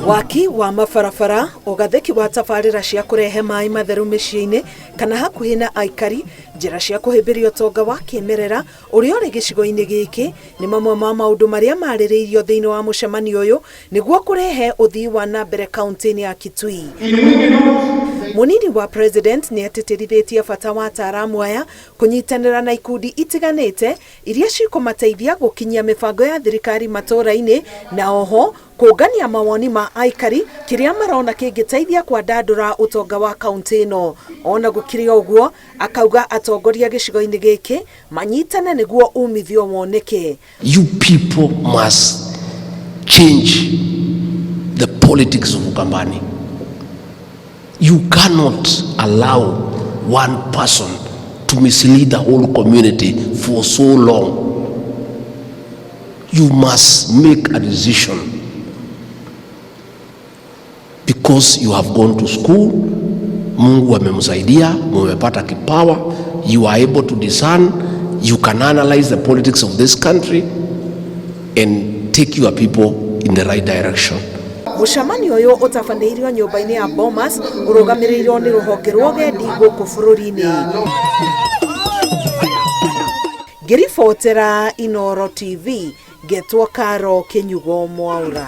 Waki wa mabarabara, ugatheki wa tabarĩra cia kũrehe maĩ matheru mĩciĩ-inĩ kana hakuhĩ na aikari, njĩra cia kũhĩmbĩria ũtonga wa kĩmerera ũrĩa ũrĩ gĩcigo-inĩ gĩkĩ nĩ mamwe ma maũndũ marĩa marĩrĩirio thĩinĩ wa mũcemanio ũyũ nĩguo kũrehe ũthii wa nambere kaunti-inĩ ya Kitui. Munini wa president nĩ atĩtĩrithĩtie bata wa ataaramu aya kũnyitanĩra na ikundi itiganĩte iria cikũmateithia gũkinyia mĩbango ya thirikari matũũra-inĩ na oho kũngania mawoni ma aikari kĩrĩa marona kĩngĩteithia kwandandũra ũtonga wa kaunti ĩno. Ona gũkĩrĩ ũguo, akauga atongoria gĩcigo-inĩ gĩkĩ manyitane nĩguo umithio woneke. You people must change the politics of Ukambani. You cannot allow one person to mislead the whole community for so long. You must make a decision. Because you have gone to school, Mungu amemsaidia, mmepata kipawa, you are able to discern, you can analyze the politics of this country and take your people in the right direction. Mũcemanio ũyũ ũtabanĩirio nyũmba-inĩ ya Bomas ũrũgamĩrĩirwo nĩ rũhonge rwa ũgendi gũkũ bũrũri-inĩ. Ngĩribotera Inooro TV, Getwo Karo Kĩnyugo Mwaura.